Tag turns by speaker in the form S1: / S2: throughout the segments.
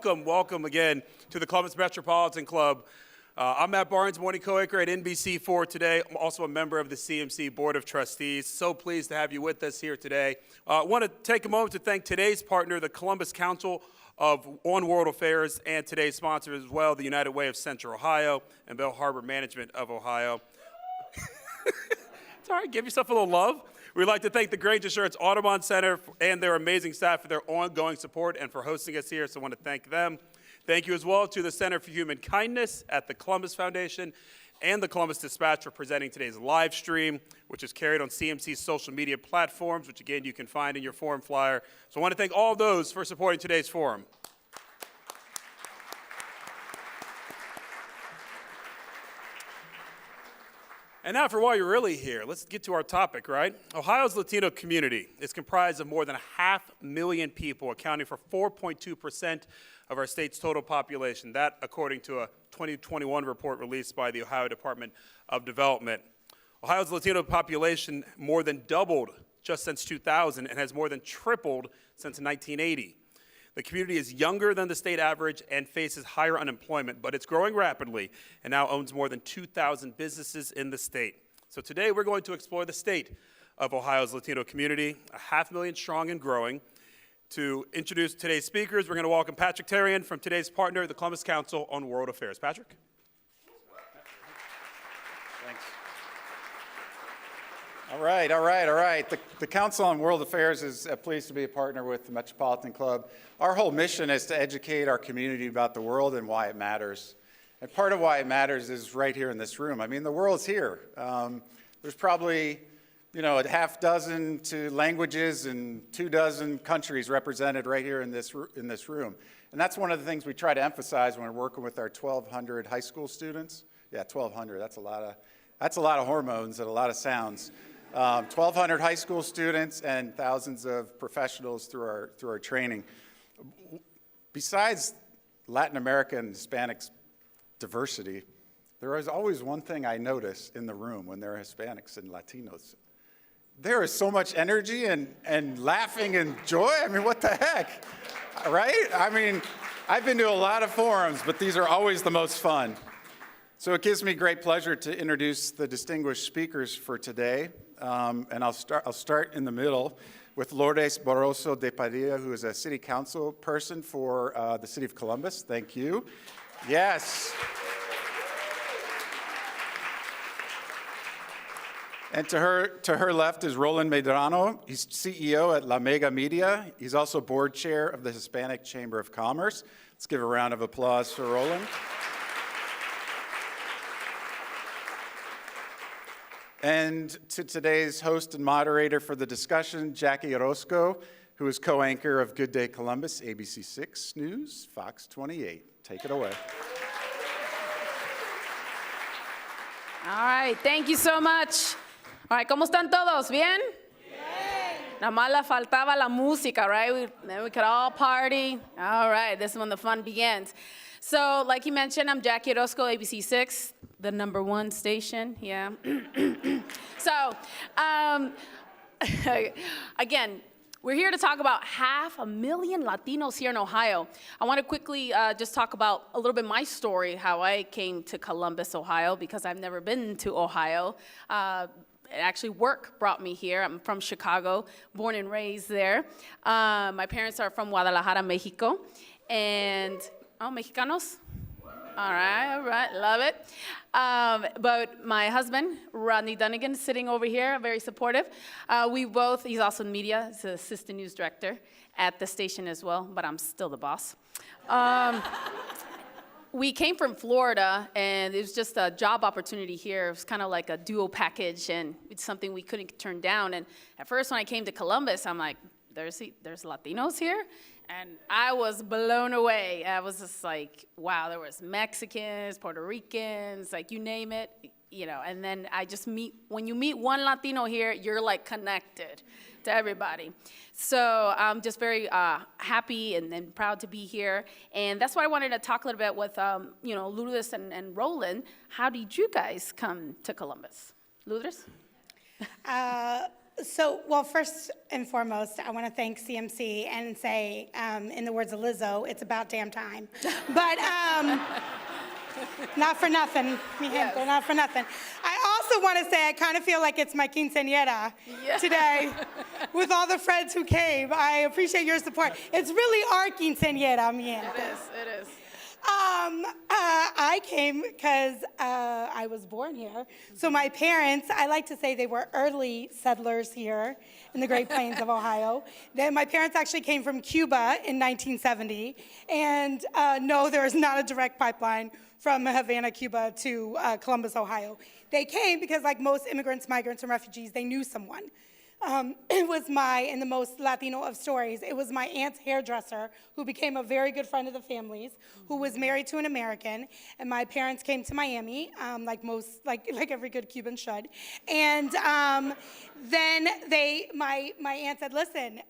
S1: welcome again to the Columbus Metropolitan Club. I'm Matt Barnes, morning co-anchor at NBC4 today. I'm also a member of the CMC Board of Trustees. So pleased to have you with us here today. I want to take a moment to thank today's partner, the Columbus Council on World Affairs, and today's sponsors as well, the United Way of Central Ohio and Bell Harbor Management of Ohio. It's all right, give yourself a little love. We'd like to thank the Grange Insurance Audubon Center and their amazing staff for their ongoing support and for hosting us here, so I want to thank them. Thank you as well to the Center for Human Kindness at the Columbus Foundation and the Columbus Dispatch for presenting today's live stream, which is carried on CMC's social media platforms, which again you can find in your forum flyer. So I want to thank all of those for supporting today's forum. And now for why you're really here, let's get to our topic, right? Ohio's Latino community is comprised of more than 500,000 people, accounting for 4.2% of our state's total population. That, according to a 2021 report released by the Ohio Department of Development. Ohio's Latino population more than doubled just since 2000 and has more than tripled since 1980. The community is younger than the state average and faces higher unemployment, but it's growing rapidly and now owns more than 2,000 businesses in the state. So today we're going to explore the state of Ohio's Latino community, 500,000 strong and growing. To introduce today's speakers, we're going to welcome Patrick Therrien from today's partner, the Columbus Council on World Affairs. Patrick?
S2: Thanks. All right. The Council on World Affairs is pleased to be a partner with the Metropolitan Club. Our whole mission is to educate our community about the world and why it matters. And part of why it matters is right here in this room. I mean, the world's here. There's probably, a half dozen languages and 24 countries represented right here in this room. And that's one of the things we try to emphasize when we're working with our 1,200 high school students. Yeah, 1,200. That's a lot of hormones and a lot of sounds. 1,200 high school students and thousands of professionals through our training. Besides Latin America and Hispanics diversity, there is always one thing I notice in the room when there are Hispanics and Latinos. There is so much energy and laughing and joy. I mean, what the heck, right? I mean, I've been to a lot of forums, but these are always the most fun. So it gives me great pleasure to introduce the distinguished speakers for today. And I'll start in the middle with Lourdes Barroso de Padilla, who is a city council person for the city of Columbus. Thank you. Yes. And to her left is Roland Medrano. He's CEO at La Mega Media. He's also board chair of the Hispanic Chamber of Commerce. Let's give a round of applause for Roland. And to today's host and moderator for the discussion, Jackie Orozco, who is co-anchor of Good Day Columbus, WSYX News, Fox 28. Take it away.
S3: All right, thank you so much. All right, ¿cómo están todos? ¿Bien? Nada más le faltaba la música, right? Then we could all party. All right, this is when the fun begins. So, like you mentioned, I'm Jackie Orozco, WSYX, the #1 station, yeah. So, again, we're here to talk about 500,000 Latinos here in Ohio. I want to quickly just talk about a little bit my story, how I came to Columbus, Ohio, because I've never been to Ohio. Actually, work brought me here. I'm from Chicago, born and raised there. My parents are from Guadalajara, Mexico. And, Mexicanos? All right, love it. But my husband, Rodney Dunnigan, sitting over here, very supportive. He's also in media, he's an assistant news director at the station as well, but I'm still the boss. We came from Florida, and it was just a job opportunity here. It was kind of like a duo package, and it's something we couldn't turn down. And at first, when I came to Columbus, I'm like, there's Latinos here? And I was blown away. I was just like, wow, there was Mexicans, Puerto Ricans, like you name it, and then when you meet one Latino here, you're like connected to everybody. So I'm just very happy and proud to be here. And that's why I wanted to talk a little bit with, Lourdes and Roland. How did you guys come to Columbus? Lourdes?
S4: Well, first and foremost, I want to thank CMC and say, in the words of Lizzo, it's about damn time. But not for nothing, mi gente, not for nothing. I also want to say I kind of feel like it's my quinceañera today with all the friends who came. I appreciate your support. It's really our quinceañera, mi gente.
S3: It is.
S4: I came because I was born here. So my parents, I like to say they were early settlers here in the Great Plains of Ohio. Then my parents actually came from Cuba in 1970. And no, there is not a direct pipeline from Havana, Cuba to Columbus, Ohio. They came because like most immigrants, migrants, and refugees, they knew someone. It was in the most Latino of stories, it was my aunt's hairdresser who became a very good friend of the family's, who was married to an American, and my parents came to Miami, like every good Cuban should. And then my aunt said, listen,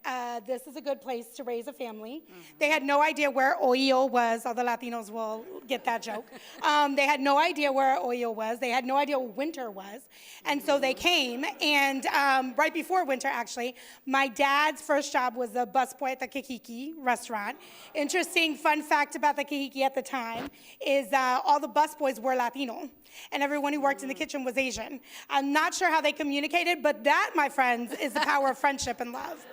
S4: this is a good place to raise a family. They had no idea where Ohio was. All the Latinos will get that joke. They had no idea where Ohio was. They had no idea what winter was. And so they came, and right before winter, actually, my dad's first job was a busboy at the Kikiki restaurant. Interesting fun fact about the Kikiki at the time is all the busboys were Latino, and everyone who worked in the kitchen was Asian. I'm not sure how they communicated, but that, my friends, is the power of friendship and love.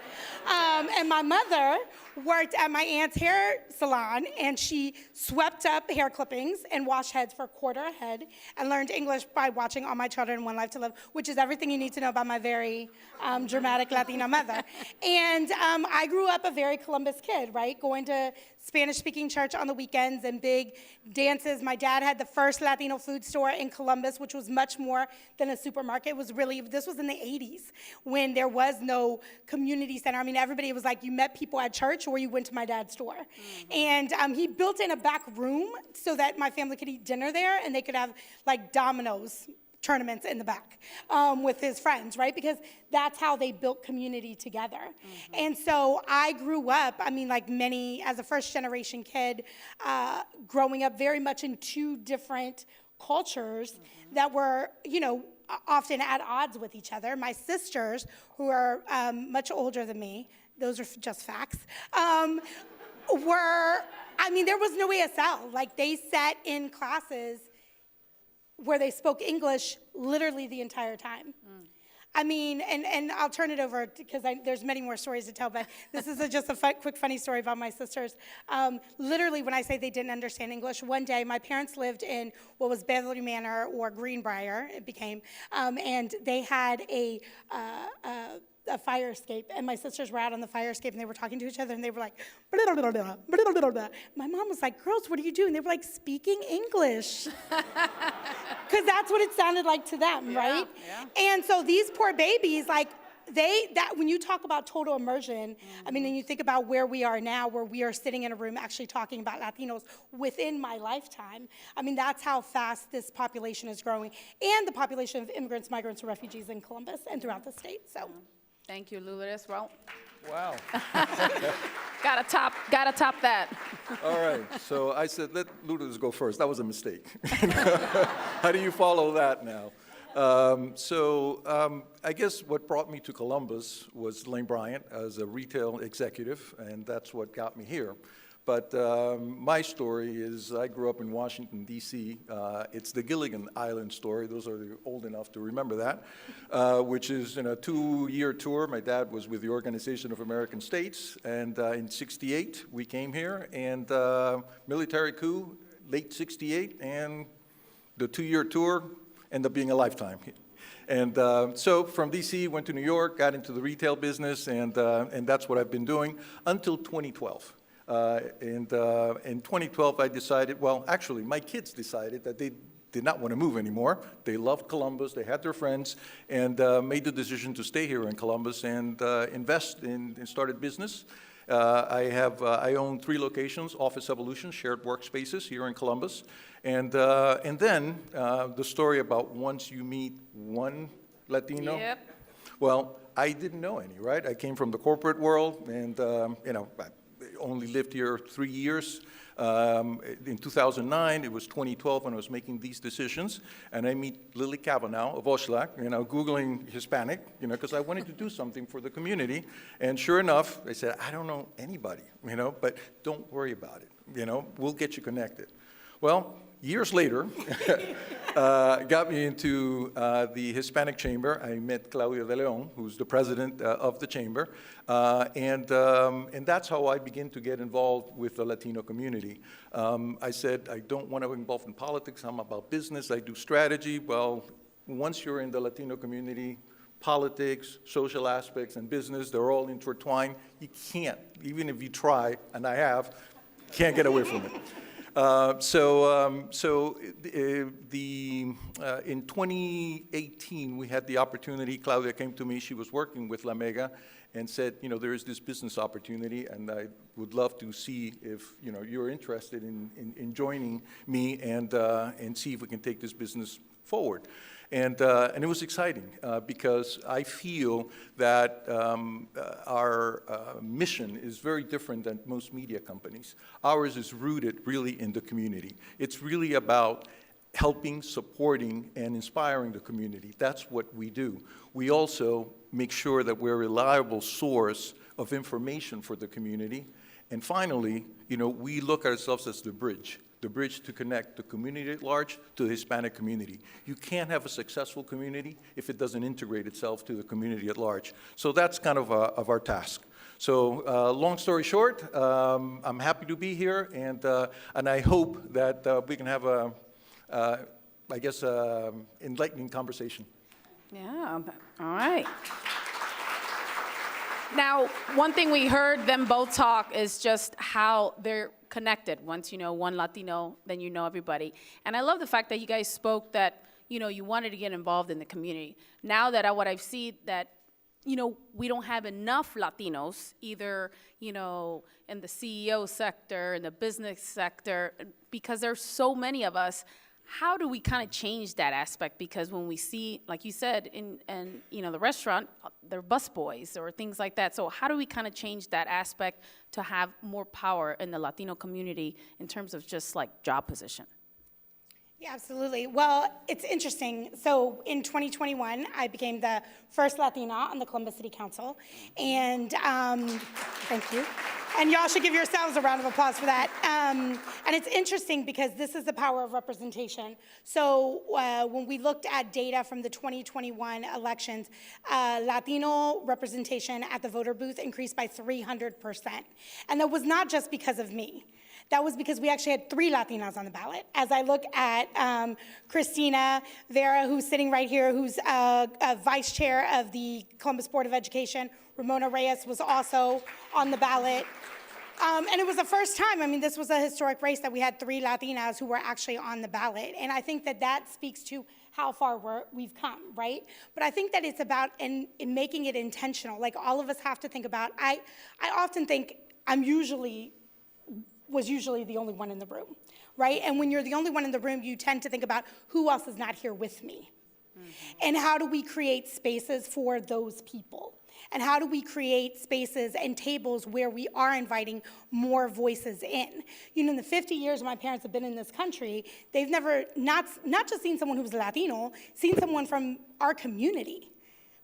S4: And my mother worked at my aunt's hair salon, and she swept up hair clippings and washed heads for a quarter a head, and learned English by watching All My Children, One Life to Live, which is everything you need to know about my very dramatic Latina mother. And I grew up a very Columbus kid, right? Going to Spanish-speaking church on the weekends and big dances. My dad had the first Latino food store in Columbus, which was much more than a supermarket. This was in the 80s when there was no community center. I mean, everybody was like, you met people at church or you went to my dad's store. And he built in a back room so that my family could eat dinner there and they could have like dominoes tournaments in the back with his friends, right? Because that's how they built community together. And so I grew up, I mean, like many, as a first generation kid, growing up very much in two different cultures that were, often at odds with each other. My sisters, who are much older than me, those are just facts, there was no ESL. Like, they sat in classes where they spoke English literally the entire time. I mean, and I'll turn it over because there's many more stories to tell, but this is just a quick funny story about my sisters. Literally, when I say they didn't understand English, one day my parents lived in what was Beverly Manor or Greenbrier, it became, and they had a fire escape, and my sisters were out on the fire escape, and they were talking to each other, and they were like, blah, blah, blah, blah, blah, blah, blah. My mom was like, girls, what are you doing? They were like, speaking English. Because that's what it sounded like to them, right? Yeah. And so these poor babies, like, when you talk about total immersion, I mean, and you think about where we are now, where we are sitting in a room actually talking about Latinos within my lifetime, I mean, that's how fast this population is growing, and the population of immigrants, migrants, and refugees in Columbus and throughout the state, so.
S3: Thank you, Lourdes. Well,
S5: Wow.
S3: gotta top that.
S5: All right. So I said, let Lourdes go first. That was a mistake. How do you follow that now? I guess what brought me to Columbus was Lane Bryant as a retail executive, and that's what got me here. But my story is I grew up in Washington, D.C. It's the Gilligan Island story. Those are old enough to remember that, which is in a 2-year tour. My dad was with the Organization of American States, and in '68 we came here, and military coup, late '68, and the 2-year tour ended up being a lifetime. And so from D.C., went to New York, got into the retail business, and that's what I've been doing until 2012. In 2012, I decided, well, actually, my kids decided that they did not want to move anymore. They loved Columbus, they had their friends, and made the decision to stay here in Columbus and invest and started business. I own 3 locations, Office Evolution, shared workspaces here in Columbus. And then the story about once you meet one Latino.
S3: Yep.
S5: Well, I didn't know any, right? I came from the corporate world, and only lived here 3 years. In 2009, it was 2012 when I was making these decisions, and I meet Lily Kavanaugh of Oshlag, Googling Hispanic, because I wanted to do something for the community. And sure enough, I said, I don't know anybody, but don't worry about it, we'll get you connected. Well, years later, got me into the Hispanic Chamber. I met Claudia de Leon, who's the president of the chamber, and that's how I began to get involved with the Latino community. I said, I don't want to be involved in politics. I'm about business. I do strategy. Well, once you're in the Latino community, politics, social aspects, and business, they're all intertwined. You can't, even if you try, and I have, can't get away from it. In 2018, we had the opportunity. Claudia came to me. She was working with La Mega and said, there is this business opportunity, and I would love to see if, you're interested in joining me and see if we can take this business forward. And it was exciting because I feel that our mission is very different than most media companies. Ours is rooted really in the community. It's really about helping, supporting, and inspiring the community. That's what we do. We also make sure that we're a reliable source of information for the community. And finally, we look at ourselves as the bridge to connect the community at large to the Hispanic community. You can't have a successful community if it doesn't integrate itself to the community at large. So that's kind of our task. So long story short, I'm happy to be here, and I hope that we can have enlightening conversation.
S3: Yeah, all right. Now, one thing we heard them both talk is just how they're connected. Once you know one Latino, then you know everybody. And I love the fact that you guys spoke that, you wanted to get involved in the community. Now that what I've seen that, we don't have enough Latinos, either, in the CEO sector, in the business sector, because there's so many of us. How do we kind of change that aspect? Because when we see, like you said, in the restaurant, they're busboys or things like that. So how do we kind of change that aspect to have more power in the Latino community in terms of just like job position?
S4: Yeah, absolutely. Well, it's interesting. So in 2021, I became the first Latina on the Columbus City Council. And thank you. And y'all should give yourselves a round of applause for that. And it's interesting because this is the power of representation. So when we looked at data from the 2021 elections, Latino representation at the voter booth increased by 300%. And that was not just because of me. That was because we actually had 3 Latinas on the ballot. As I look at Christina Vera, who's sitting right here, who's a vice chair of the Columbus Board of Education. Ramona Reyes was also on the ballot. And it was the first time, this was a historic race that we had 3 Latinas who were actually on the ballot. And I think that speaks to how far we've come, right? But I think that it's about in making it intentional. Like all of us have to think about, I often think was usually the only one in the room, right? And when you're the only one in the room, you tend to think about who else is not here with me. Mm-hmm. And how do we create spaces for those people? And how do we create spaces and tables where we are inviting more voices in? In the 50 years my parents have been in this country, they've never, not just seen someone who was Latino, seen someone from our community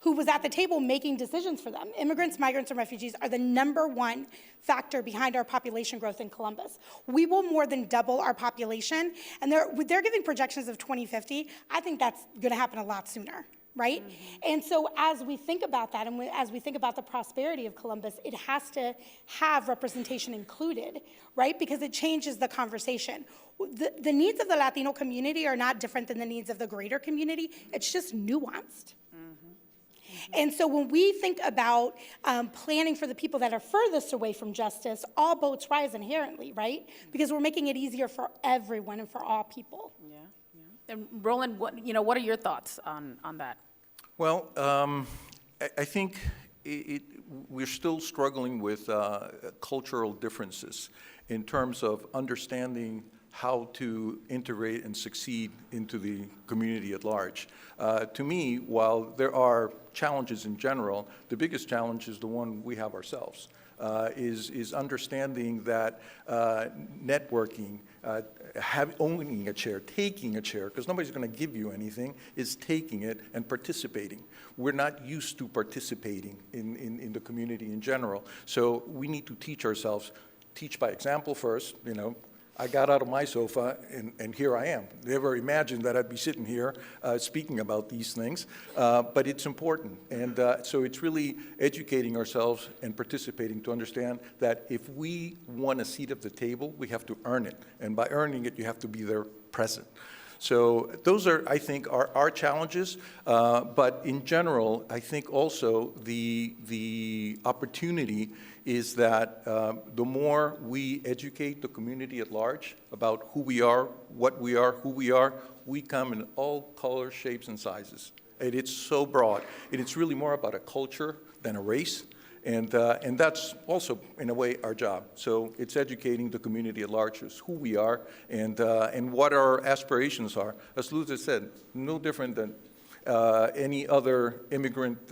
S4: who was at the table making decisions for them. Immigrants, migrants, and refugees are the #1 factor behind our population growth in Columbus. We will more than double our population, and they're giving projections of 2050. I think that's gonna happen a lot sooner, right? Mm-hmm. And so as we think about that, and as we think about the prosperity of Columbus, it has to have representation included, right? Because it changes the conversation. The needs of the Latino community are not different than the needs of the greater community. It's just nuanced. And so when we think about planning for the people that are furthest away from justice, all boats rise inherently, right? Because we're making it easier for everyone and for all people.
S3: Yeah, yeah. And Roland, what are your thoughts on that?
S5: Well, I think we're still struggling with cultural differences in terms of understanding how to integrate and succeed into the community at large. To me, while there are challenges in general, the biggest challenge is the one we have ourselves. is understanding that networking, owning a chair, taking a chair, because nobody's going to give you anything, is taking it and participating. We're not used to participating in the community in general. So we need to teach ourselves, teach by example first. I got out of my sofa, and here I am. Never imagined that I'd be sitting here speaking about these things, but it's important. And so it's really educating ourselves and participating to understand that if we want a seat at the table, we have to earn it. And by earning it, you have to be there present. So those are, I think, our challenges. But in general, I think also the opportunity is that the more we educate the community at large about who we are, what we are, who we come in all colors, shapes, and sizes. And it's so broad. And it's really more about a culture than a race. And that's also, in a way, our job. So it's educating the community at large as who we are and what our aspirations are. As Lourdes said, no different than any other immigrant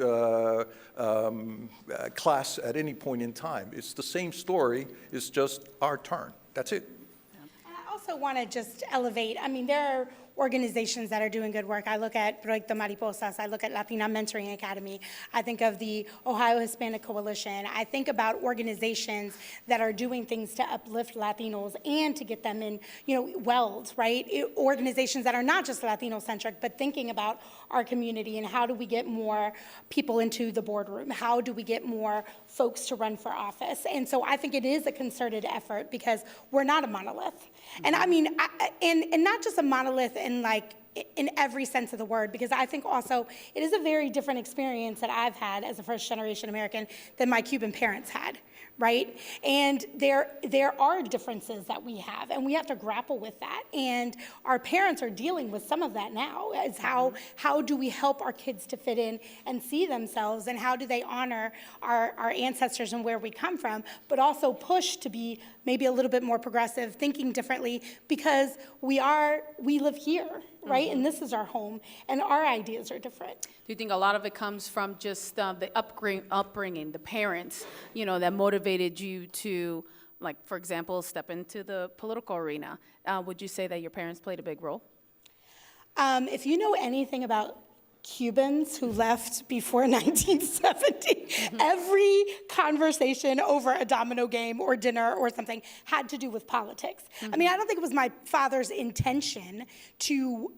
S5: class at any point in time. It's the same story, it's just our turn. That's it.
S4: I also want to just elevate, there are organizations that are doing good work. I look at Proyecto Mariposas, I look at Latina Mentoring Academy, I think of the Ohio Hispanic Coalition, I think about organizations that are doing things to uplift Latinos and to get them in, weld, right? Organizations that are not just Latino-centric, but thinking about our community and how do we get more people into the boardroom? How do we get more folks to run for office? And so I think it is a concerted effort because we're not a monolith. And and not just a monolith in every sense of the word, because I think also it is a very different experience that I've had as a first-generation American than my Cuban parents had, right? And there are differences that we have, and we have to grapple with that. And our parents are dealing with some of that now. Is how do we help our kids to fit in and see themselves, and how do they honor our ancestors and where we come from, but also push to be maybe a little bit more progressive, thinking differently, because we live here, right? And this is our home, and our ideas are different.
S3: Do you think a lot of it comes from just the upbringing, the parents, that motivated you to, like, for example, step into the political arena? Would you say that your parents played a big role?
S4: If you know anything about Cubans who left before 1970, every conversation over a domino game or dinner or something had to do with politics. I don't think it was my father's intention to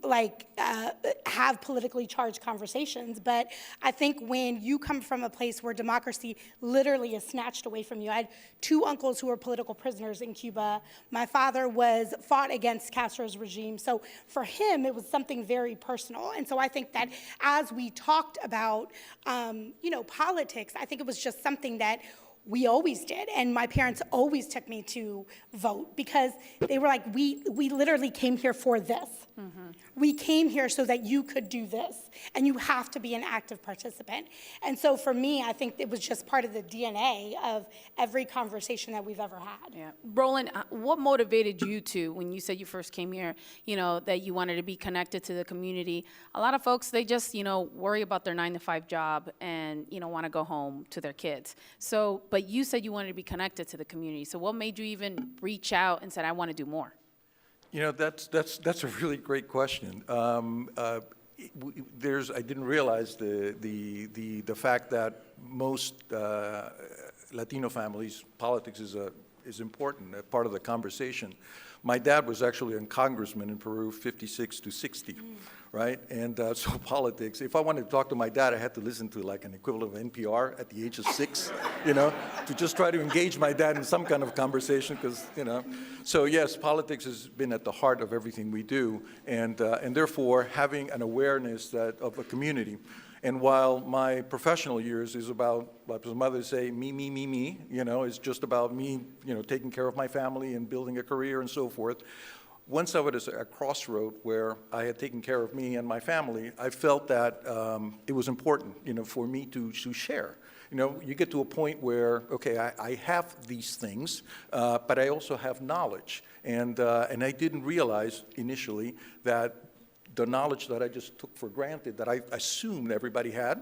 S4: have politically charged conversations, but I think when you come from a place where democracy literally is snatched away from you. I had two uncles who were political prisoners in Cuba. My father fought against Castro's regime, so for him it was something very personal. And so I think that as we talked about, politics, I think it was just something that we always did. And my parents always took me to vote because they were like, we literally came here for this. We came here so that you could do this, and you have to be an active participant. And so for me, I think it was just part of the DNA of every conversation that we've ever had.
S3: Yeah. Roland, what motivated you to, when you said you first came here, that you wanted to be connected to the community? A lot of folks, they just, worry about their 9-to-5 job and, want to go home to their kids. So, but you said you wanted to be connected to the community. So what made you even reach out and said, I want to do more?
S5: That's a really great question. I didn't realize the fact that most Latino families, politics is important, a part of the conversation. My dad was actually a congressman in Peru, 56 to 60, right? And so politics, if I wanted to talk to my dad, I had to listen to like an equivalent of NPR at the age of 6, to just try to engage my dad in some kind of conversation because, So yes, politics has been at the heart of everything we do, and therefore having an awareness of a community. And while my professional years is about, like my mother say, me, it's just about me, taking care of my family and building a career and so forth. Once I was at a crossroad where I had taken care of me and my family, I felt that it was important, for me to share. You get to a point where, okay, I have these things, but I also have knowledge. And I didn't realize initially that the knowledge that I just took for granted, that I assumed everybody had,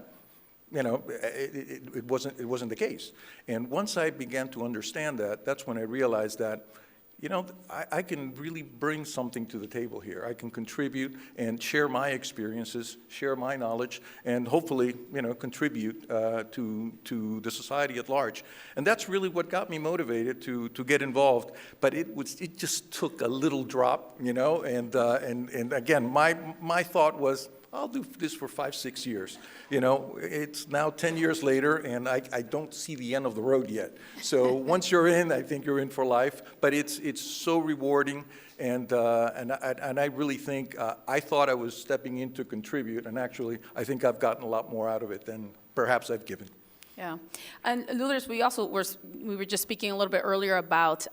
S5: you know, it wasn't the case. And once I began to understand that, that's when I realized that, you know, I can really bring something to the table here. I can contribute and share my experiences, share my knowledge, and hopefully, you know, contribute to the society at large. And that's really what got me motivated to get involved. But it just took a little drop, you know, and again, my thought was, I'll do this for 5-6 years. You know, it's now 10 years later, and I don't see the end of the road yet. So once you're in, I think you're in for life. But it's so rewarding, and I really think I thought I was stepping in to contribute, and actually I think I've gotten a lot more out of it than perhaps I've given.
S3: Yeah, and Lourdes, we were just speaking a little bit earlier about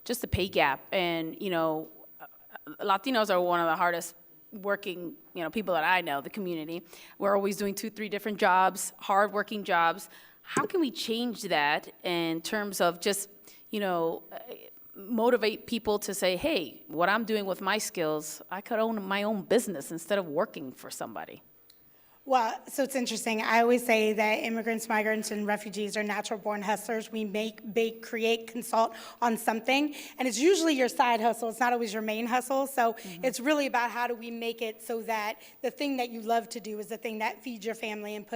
S3: just the pay gap, and you know, Latinos are one of the hardest working, you know, people that I know, the community. We're always doing 2-3 different jobs, hard-working jobs. How can we change that in terms of just, you know, motivate people to say, hey, what I'm doing with my skills, I could own my own business instead of working for somebody?
S4: Well, so it's interesting. I always say that immigrants, migrants, and refugees are natural-born hustlers. We make, bake, create, consult on something, and it's usually your side hustle. It's not always your main hustle. So it's really about how do we make it so that the thing that you love to do is the thing that feeds your family and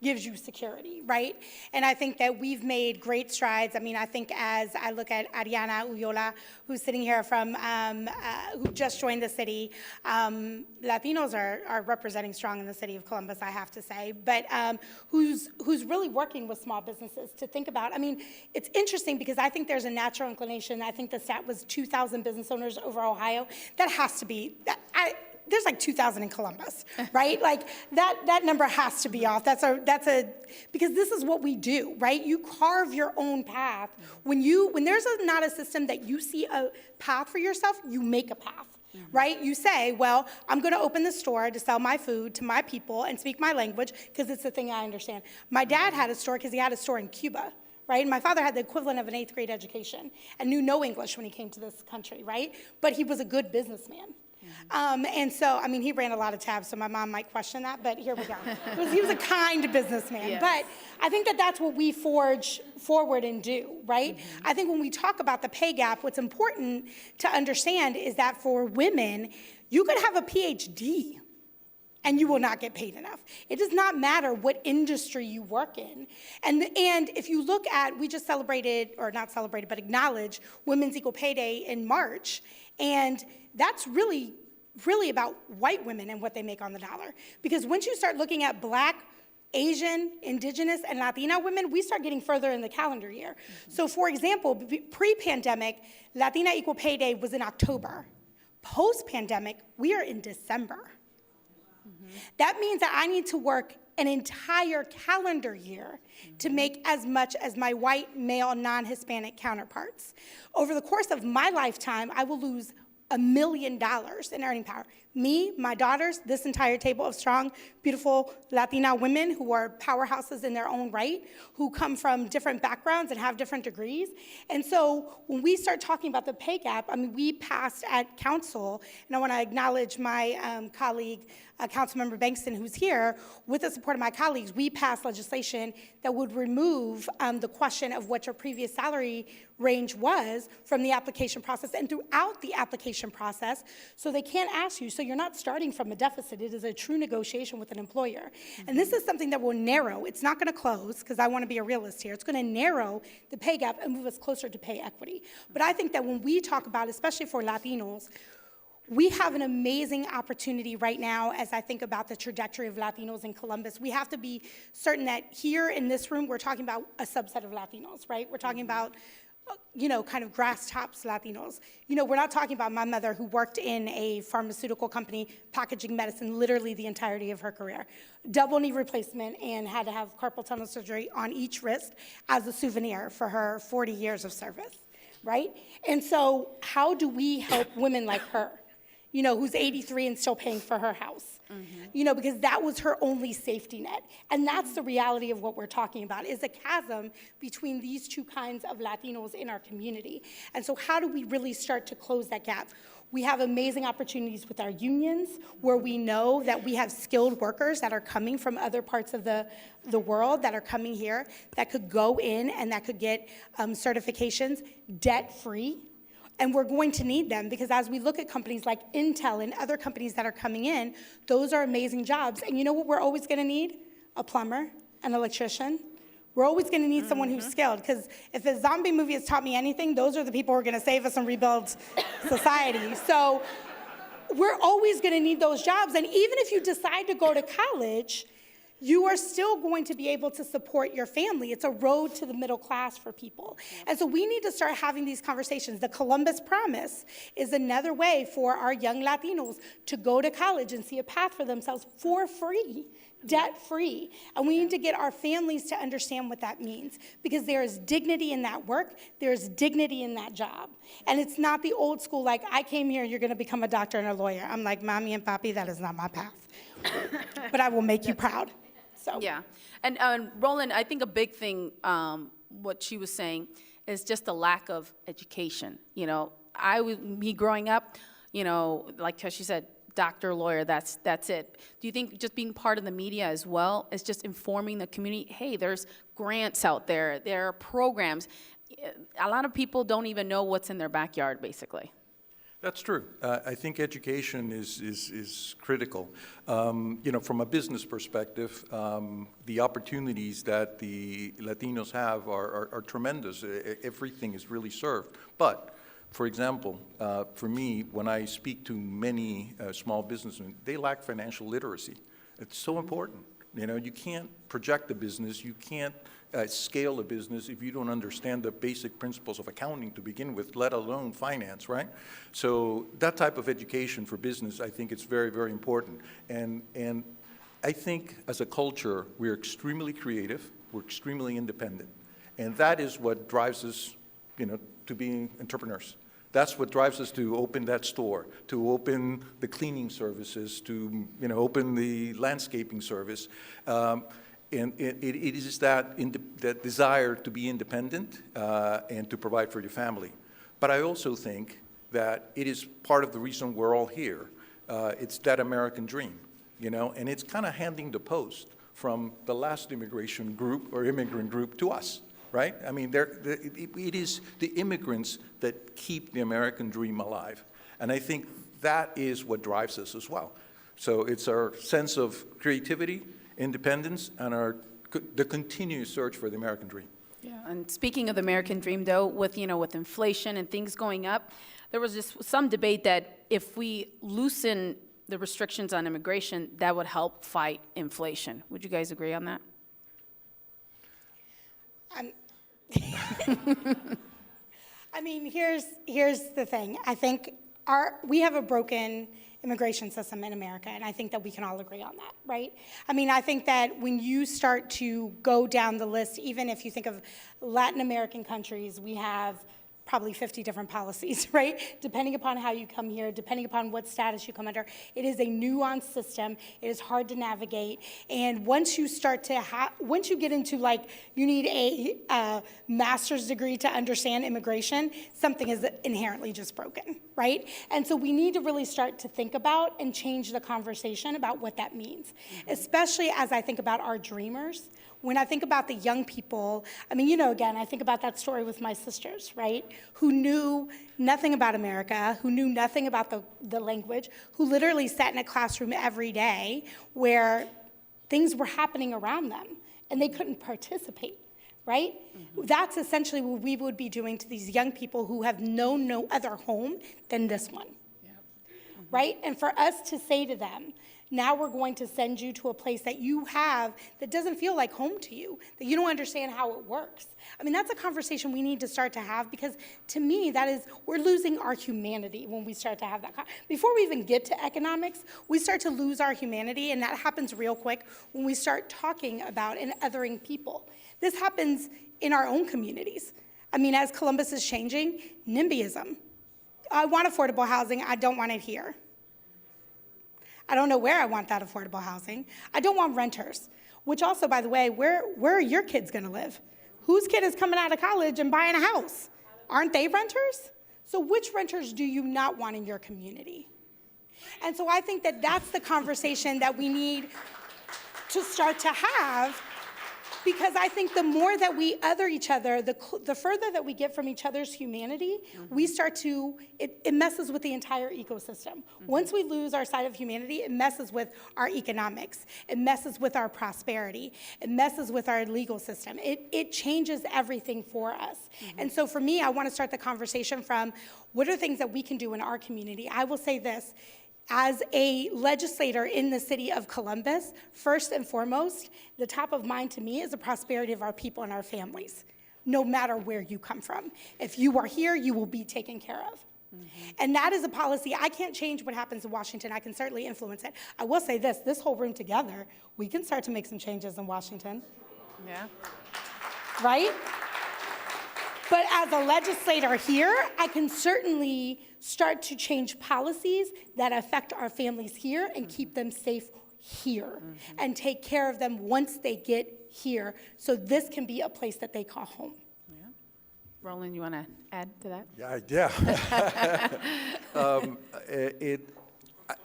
S4: gives you security, right? And I think that we've made great strides. I mean, I think as I look at Ariana Uyola, who's sitting here from, who just joined the city, Latinos are representing strong in the city of Columbus, I have to say, but who's really working with small businesses to think about. I mean, it's interesting because I think there's a natural inclination. I think the stat was 2,000 business owners over Ohio. That has to be, there's like 2,000 in Columbus, right? Like that number has to be off. That's a because this is what we do, right? You carve your own path. When there's not a system that you see a path for yourself, you make a path. Right? You say, well, I'm going to open the store to sell my food to my people and speak my language because it's the thing I understand. My dad had a store because he had a store in Cuba, right? And my father had the equivalent of an 8th grade education and knew no English when he came to this country, right? But he was a good businessman. And so, I mean, he ran a lot of tabs, so my mom might question that, but here we go. He was a kind businessman. Yes. But I think that that's what we forge forward and do, right? I think when we talk about the pay gap, what's important to understand is that for women, you could have a PhD and you will not get paid enough. It does not matter what industry you work in. And if you look at, we just celebrated, or not celebrated, but acknowledged Women's Equal Pay Day in March, and that's really about white women and what they make on the dollar. Because once you start looking at Black, Asian, Indigenous, and Latina women, we start getting further in the calendar year. So for example, pre-pandemic, Latina Equal Pay Day was in October. Post-pandemic, we are in December. That means that I need to work an entire calendar year to make as much as my white, male, non-Hispanic counterparts. Over the course of my lifetime, I will lose $1 million in earning power. Me, my daughters, this entire table of strong, beautiful Latina women who are powerhouses in their own right, who come from different backgrounds and have different degrees. And so when we start talking about the pay gap, I mean, we passed at council, and I want to acknowledge my colleague, Councilmember Bankston, who's here. With the support of my colleagues, we passed legislation that would remove the question of what your previous salary range was from the application process and throughout the application process, so they can't ask you. So you're not starting from a deficit. It is a true negotiation with an employer. And this is something that will narrow. It's not going to close, because I want to be a realist here. It's going to narrow the pay gap and move us closer to pay equity. But I think that when we talk about, especially for Latinos, we have an amazing opportunity right now as I think about the trajectory of Latinos in Columbus. We have to be certain that here in this room, we're talking about a subset of Latinos, right? We're talking about, you know, kind of grass tops Latinos. You know, we're not talking about my mother who worked in a pharmaceutical company packaging medicine literally the entirety of her career. Double knee replacement and had to have carpal tunnel surgery on each wrist as a souvenir for her 40 years of service, right? And so how do we help women like her? You know, who's 83 and still paying for her house. You know, because that was her only safety net. And that's the reality of what we're talking about, is a chasm between these two kinds of Latinos in our community. And so how do we really start to close that gap? We have amazing opportunities with our unions, where we know that we have skilled workers that are coming from other parts of the world that are coming here that could go in and that could get certifications debt-free. And we're going to need them because as we look at companies like Intel and other companies that are coming in, those are amazing jobs. And you know what we're always going to need? A plumber, an electrician. We're always going to need someone who's skilled, because if a zombie movie has taught me anything, those are the people who are going to save us and rebuild society. So we're always going to need those jobs. And even if you decide to go to college, you are still going to be able to support your family. It's a road to the middle class for people. And so we need to start having these conversations. The Columbus Promise is another way for our young Latinos to go to college and see a path for themselves for free, debt-free. And we need to get our families to understand what that means, because there is dignity in that work, there's dignity in that job. And it's not the old school, like, I came here, you're gonna become a doctor and a lawyer. I'm like, mommy and papi, that is not my path. But I will make you proud. So.
S3: Yeah, and Roland, I think a big thing, what she was saying, is just the lack of education. You know, me growing up, you know, like she said, doctor, lawyer, that's it. Do you think just being part of the media as well is just informing the community, hey, there's grants out there, there are programs. A lot of people don't even know what's in their backyard, basically.
S5: That's true. I think education is critical. You know, from a business perspective, the opportunities that the Latinos have are tremendous. Everything is really served. But, for example, for me, when I speak to many small businessmen, they lack financial literacy. It's so important. You know, you can't project a business, you can't scale a business if you don't understand the basic principles of accounting to begin with, let alone finance, right? So that type of education for business, I think it's very, very important. And I think as a culture, we're extremely creative, we're extremely independent. And that is what drives us, you know, to being entrepreneurs. That's what drives us to open that store, to open the cleaning services, to, you know, open the landscaping service. And it is that desire to be independent and to provide for your family. But I also think that it is part of the reason we're all here. It's that American dream, you know, and it's kind of handing the post from the last immigration group or immigrant group to us. Right? I mean, it is the immigrants that keep the American dream alive. And I think that is what drives us as well. So it's our sense of creativity, independence, and the continuous search for the American dream.
S3: Yeah, and speaking of the American dream, though, with inflation and things going up, there was just some debate that if we loosen the restrictions on immigration, that would help fight inflation. Would you guys agree on that?
S4: I mean, here's the thing. I think we have a broken immigration system in America, and I think that we can all agree on that, right? I mean, I think that when you start to go down the list, even if you think of Latin American countries, we have probably 50 different policies, right? Depending upon how you come here, depending upon what status you come under. It is a nuanced system. It is hard to navigate. And once you start to once you get into, like, you need a master's degree to understand immigration, something is inherently just broken, right? And so we need to really start to think about and change the conversation about what that means, especially as I think about our dreamers. When I think about the young people, I mean, you know, again, I think about that story with my sisters, right? Who knew nothing about America, who knew nothing about the language, who literally sat in a classroom every day where things were happening around them and they couldn't participate, right? Mm-hmm. That's essentially what we would be doing to these young people who have known no other home than this one, right? And for us to say to them, now we're going to send you to a place that you have that doesn't feel like home to you, that you don't understand how it works. I mean, that's a conversation we need to start to have, because to me, that is, we're losing our humanity when we start to have that. Before we even get to economics, we start to lose our humanity, and that happens real quick when we start talking about and othering people. This happens in our own communities. I mean, as Columbus is changing, NIMBYism. I want affordable housing, I don't want it here. I don't know where I want that affordable housing. I don't want renters, which also, by the way, where are your kids going to live? Whose kid is coming out of college and buying a house? Aren't they renters? So which renters do you not want in your community? And so I think that that's the conversation that we need to start to have, because I think the more that we other each other, the further that we get from each other's humanity, we start to, it messes with the entire ecosystem. Once we lose our side of humanity, it messes with our economics. It messes with our prosperity. It messes with our legal system. It changes everything for us. And so for me, I want to start the conversation from what are things that we can do in our community. I will say this. As a legislator in the city of Columbus, first and foremost, the top of mind to me is the prosperity of our people and our families, no matter where you come from. If you are here, you will be taken care of. And that is a policy. I can't change what happens in Washington. I can certainly influence it. I will say this whole room together, we can start to make some changes in Washington.
S3: Yeah.
S4: Right? But as a legislator here, I can certainly start to change policies that affect our families here and keep them safe here and take care of them once they get here, so this can be a place that they call home.
S3: Yeah. Roland, you want to add to that?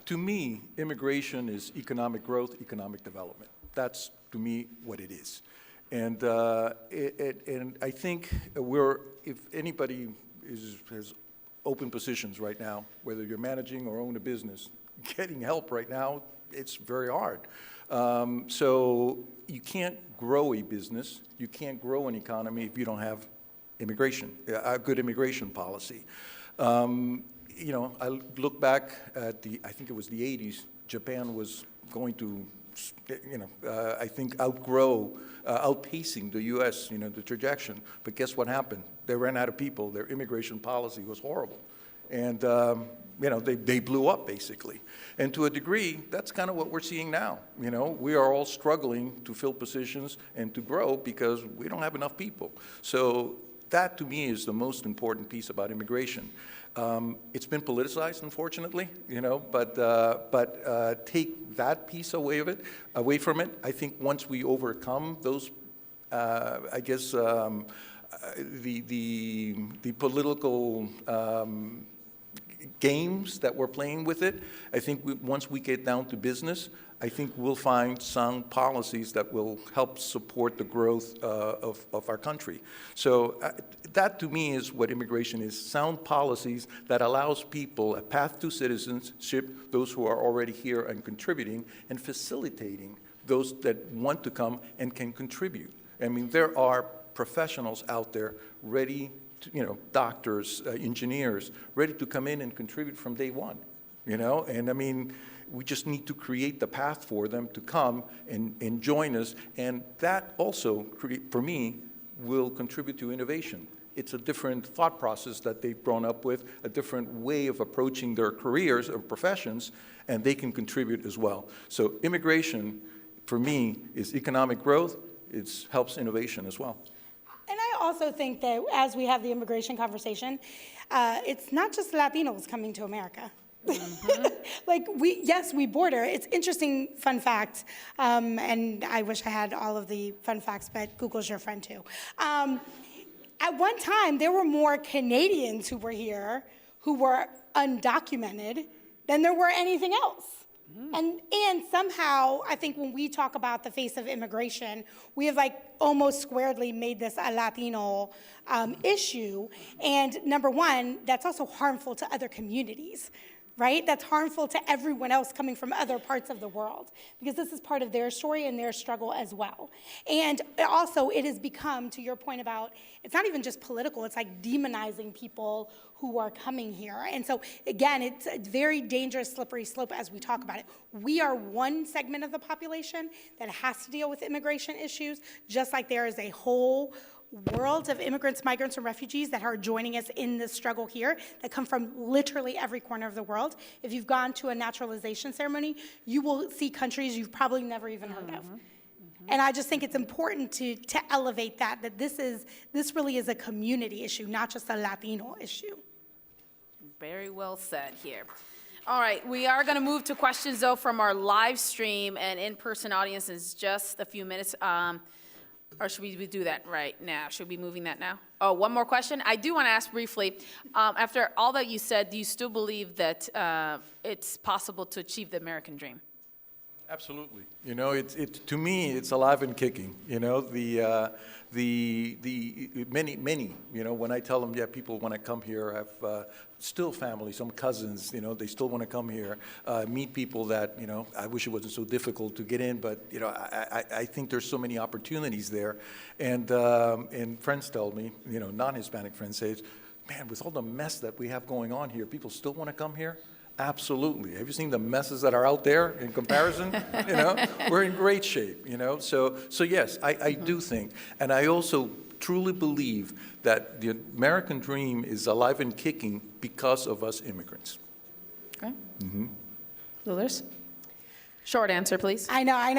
S5: To me, immigration is economic growth, economic development. That's, to me, what it is. And I think if anybody has open positions right now, whether you're managing or own a business, getting help right now, it's very hard. So you can't grow a business, you can't grow an economy if you don't have immigration, a good immigration policy. You know, I look back at I think it was the 80s, Japan was going to, I think outpacing the U.S., the trajectory. But guess what happened? They ran out of people. Their immigration policy was horrible. And, they blew up, basically. And to a degree, that's kind of what we're seeing now. We are all struggling to fill positions and to grow because we don't have enough people. So that, to me, is the most important piece about immigration. It's been politicized, unfortunately, but take that piece away from it. I think once we overcome those, the political games that we're playing with it, I think once we get down to business, I think we'll find sound policies that will help support the growth of our country. So that, to me, is what immigration is, sound policies that allows people a path to citizenship, those who are already here and contributing, and facilitating those that want to come and can contribute. I mean, there are professionals out there ready to, doctors, engineers, ready to come in and contribute from day one, and I mean, we just need to create the path for them to come and join us, and that also, for me, will contribute to innovation. It's a different thought process that they've grown up with, a different way of approaching their careers or professions, and they can contribute as well. So immigration, for me, is economic growth. It helps innovation as well.
S4: And I also think that as we have the immigration conversation, it's not just Latinos coming to America. We border. It's interesting fun fact, and I wish I had all of the fun facts, but Google's your friend too. At one time, there were more Canadians who were here who were undocumented than there were anything else. And somehow, I think when we talk about the face of immigration, we have almost squarely made this a Latino issue. And number one, that's also harmful to other communities, right? That's harmful to everyone else coming from other parts of the world, because this is part of their story and their struggle as well. And also, it has become, to your point about, it's not even just political, it's like demonizing people who are coming here. And so, again, it's a very dangerous, slippery slope as we talk about it. We are one segment of the population that has to deal with immigration issues, just like there is a whole world of immigrants, migrants, and refugees that are joining us in this struggle here that come from literally every corner of the world. If you've gone to a naturalization ceremony, you will see countries you've probably never even heard of. And I just think it's important to elevate that this really is a community issue, not just a Latino issue.
S3: Very well said here. All right, we are going to move to questions, though, from our live stream and in-person audience in just a few minutes. Or should we do that right now? Should we be moving that now? Oh, one more question. I do want to ask briefly, after all that you said, do you still believe that it's possible to achieve the American dream?
S5: Absolutely. You know, to me, it's alive and kicking. You know, many, you know, when I tell them, yeah, people want to come here, have still family, some cousins, you know, they still want to come here, meet people that, you know, I wish it wasn't so difficult to get in, but, you know, I think there's so many opportunities there. And friends tell me, you know, non-Hispanic friends say, man, with all the mess that we have going on here, people still want to come here? Absolutely. Have you seen the messes that are out there in comparison? You know, we're in great shape, you know. So yes, I do think, and I also truly believe that the American dream is alive and kicking because of us immigrants.
S3: Okay. Lourdes? Short answer, please.
S4: I know. But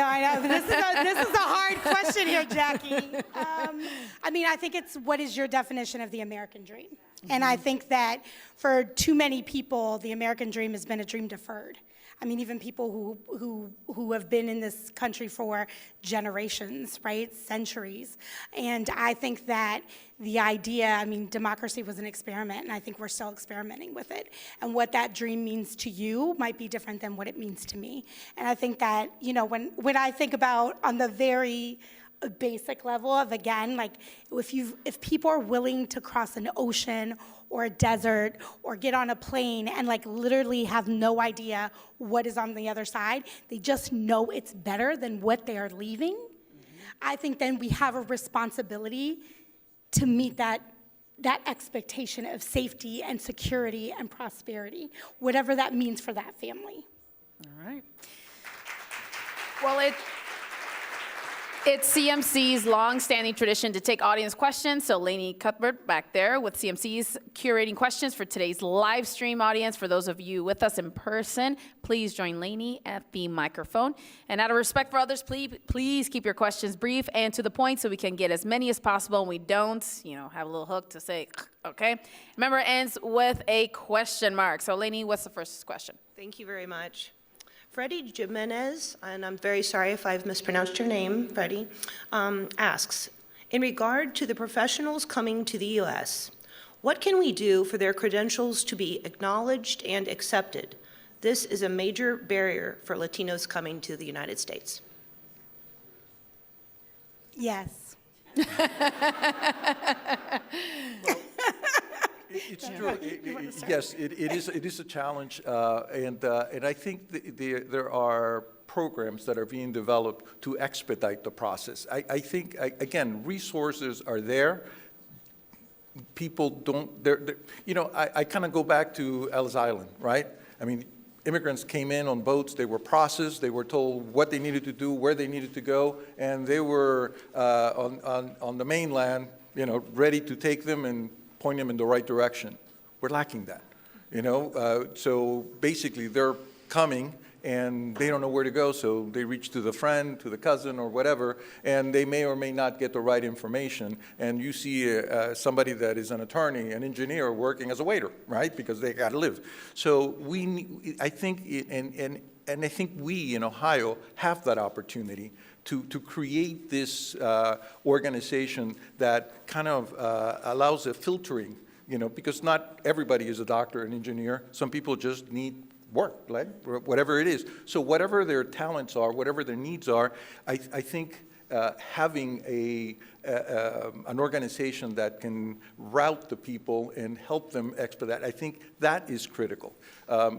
S4: this is a hard question here, Jackie. I mean, I think it's what is your definition of the American dream? And I think that for too many people, the American dream has been a dream deferred. I mean, even people who have been in this country for generations, right, centuries. And I think that the idea, I mean, democracy was an experiment, and I think we're still experimenting with it. And what that dream means to you might be different than what it means to me. And I think that, you know, when I think about on the very basic level of, again, like if people are willing to cross an ocean or a desert or get on a plane and like literally have no idea what is on the other side, they just know it's better than what they are leaving, I think then we have a responsibility to meet that expectation of safety and security and prosperity, whatever that means for that family.
S3: All right. Well, it's CMC's long-standing tradition to take audience questions. So Lainey Cuthbert back there with CMC's curating questions for today's live stream audience. For those of you with us in person, please join Lainey at the microphone. And out of respect for others, please keep your questions brief and to the point so we can get as many as possible. And we don't, you know, have a little hook to say, okay? Remember, it ends with a question mark. So Lainey, what's the first question?
S6: Thank you very much. Freddie Jimenez, and I'm very sorry if I've mispronounced your name, Freddie, asks, in regard to the professionals coming to the U.S., what can we do for their credentials to be acknowledged and accepted? This is a major barrier for Latinos coming to the United States.
S4: Yes.
S5: It's true. Yes, it is a challenge, and I think there are programs that are being developed to expedite the process. I think, again, resources are there. People don't, you know, I kind of go back to Ellis Island, right? I mean, immigrants came in on boats, they were processed, they were told what they needed to do, where they needed to go, and they were on the mainland, you know, ready to take them and point them in the right direction. We're lacking that, you know? So basically they're coming and they don't know where to go, so they reach to the friend, to the cousin or whatever, and they may or may not get the right information. And you see somebody that is an attorney, an engineer working as a waiter, right? Because they gotta live. So I think, and I think we in Ohio have that opportunity to create this organization that kind of allows a filtering, you know, because not everybody is a doctor and engineer. Some people just need work, like whatever it is. So whatever their talents are, whatever their needs are, I think having an organization that can route the people and help them expedite, I think that is critical.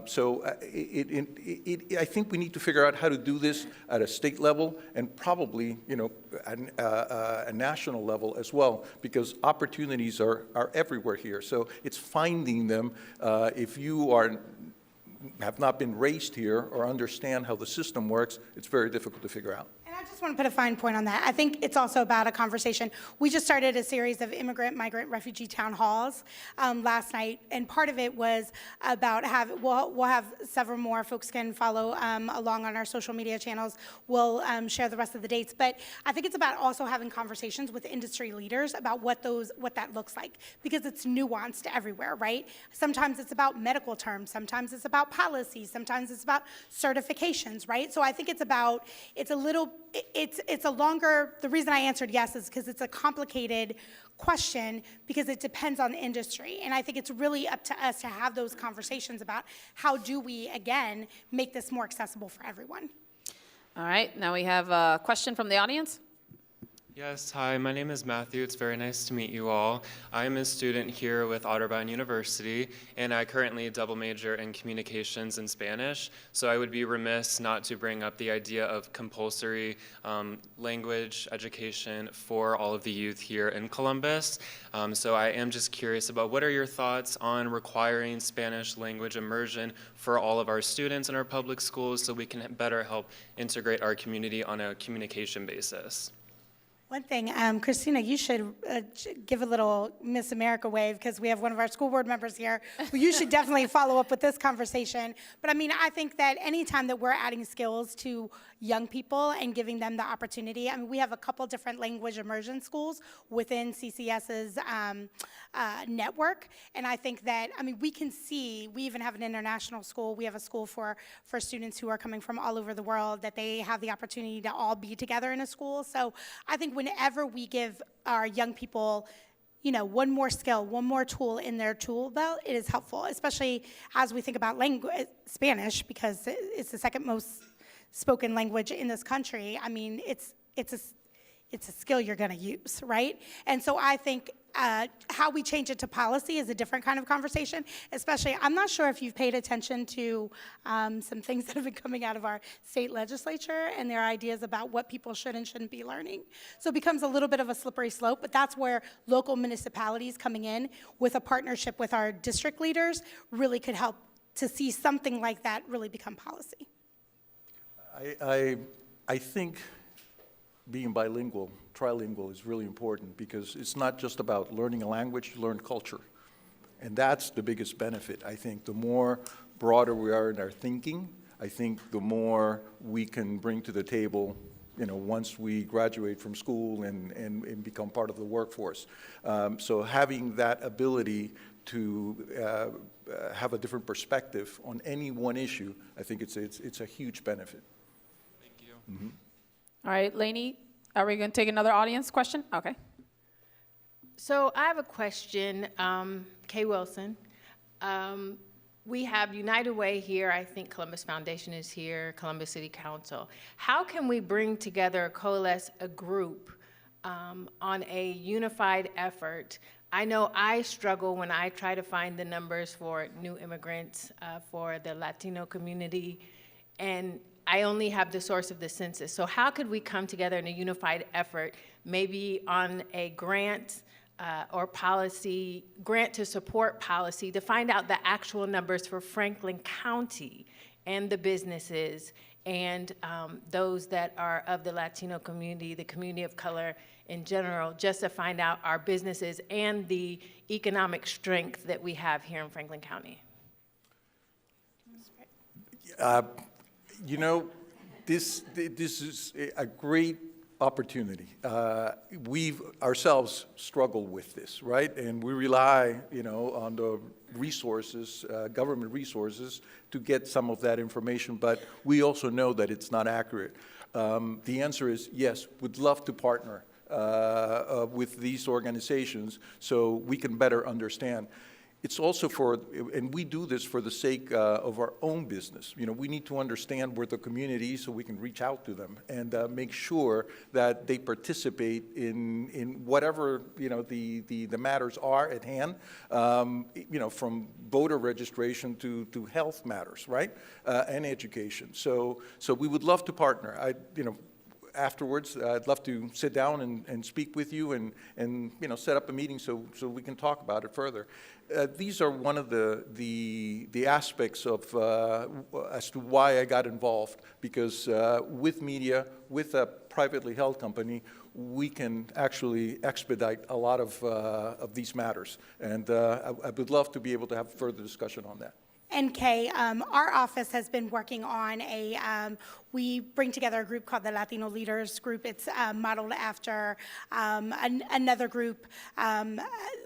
S5: So I think we need to figure out how to do this at a state level and probably, you know, a national level as well, because opportunities are everywhere here. So it's finding them. If you have not been raised here or understand how the system works, it's very difficult to figure out.
S4: And I just want to put a fine point on that. I think it's also about a conversation. We just started a series of immigrant, migrant, refugee town halls last night, and part of it was about we'll have several more. Folks can follow along on our social media channels. We'll share the rest of the dates, but I think it's about also having conversations with industry leaders about what that looks like, because it's nuanced everywhere, right? Sometimes it's about medical terms, sometimes it's about policies, sometimes it's about certifications, right? So I think it's a little it's a longer, the reason I answered yes is because it's a complicated question because it depends on the industry. And I think it's really up to us to have those conversations about how do we, again, make this more accessible for everyone.
S3: All right, now we have a question from the audience.
S7: Yes, hi, my name is Matthew. It's very nice to meet you all. I'm a student here with Otterbein University, and I currently double major in communications and Spanish, so I would be remiss not to bring up the idea of compulsory language education for all of the youth here in Columbus. So I am just curious about what are your thoughts on requiring Spanish language immersion for all of our students in our public schools so we can better help integrate our community on a communication basis?
S4: One thing, Christina, you should give a little Miss America wave because we have one of our school board members here. You should definitely follow up with this conversation. But I mean, I think that anytime that we're adding skills to young people and giving them the opportunity, I mean, we have a couple different language immersion schools within CCS's network. And I think that, I mean, we can see, we even have an international school. We have a school for students who are coming from all over the world that they have the opportunity to all be together in a school. So I think whenever we give our young people, you know, one more skill, one more tool in their tool belt, it is helpful, especially as we think about Spanish, because it's the second most spoken language in this country. I mean, it's a skill you're going to use, right? And so I think how we change it to policy is a different kind of conversation, especially, I'm not sure if you've paid attention to some things that have been coming out of our state legislature and their ideas about what people should and shouldn't be learning. So it becomes a little bit of a slippery slope, but that's where local municipalities coming in with a partnership with our district leaders really could help to see something like that really become policy.
S5: I think being bilingual, trilingual is really important because it's not just about learning a language, you learn culture. And that's the biggest benefit, I think. The more broader we are in our thinking, I think the more we can bring to the table, you know, once we graduate from school and become part of the workforce. So having that ability to have a different perspective on any one issue, I think it's a huge benefit.
S7: Thank you.
S5: Mm-hmm.
S3: All right, Lainey, are we going to take another audience question? Okay.
S8: So I have a question, Kay Wilson. We have United Way here. I think Columbus Foundation is here, Columbus City Council. How can we bring together, coalesce a group on a unified effort? I know I struggle when I try to find the numbers for new immigrants for the Latino community, and I only have the source of the census. So how could we come together in a unified effort, maybe on a grant or policy, grant to support policy, to find out the actual numbers for Franklin County and the businesses and those that are of the Latino community, the community of color in general, just to find out our businesses and the economic strength that we have here in Franklin County?
S5: You know, this is a great opportunity. We've ourselves struggled with this, right? And we rely, you know, on the resources, government resources, to get some of that information, but we also know that it's not accurate. The answer is yes, we'd love to partner with these organizations so we can better understand. It's also and we do this for the sake of our own business. You know, we need to understand where the community is so we can reach out to them and make sure that they participate in whatever, you know, the matters are at hand, you know, from voter registration to health matters, right, and education. So we would love to partner. You know, afterwards, I'd love to sit down and speak with you and you know, set up a meeting so we can talk about it further. These are one of the aspects of as to why I got involved, because with media, with a privately held company, we can actually expedite a lot of these matters, and I would love to be able to have further discussion on that.
S4: And Kay, our office has been working on we bring together a group called the Latino Leaders Group. It's modeled after another group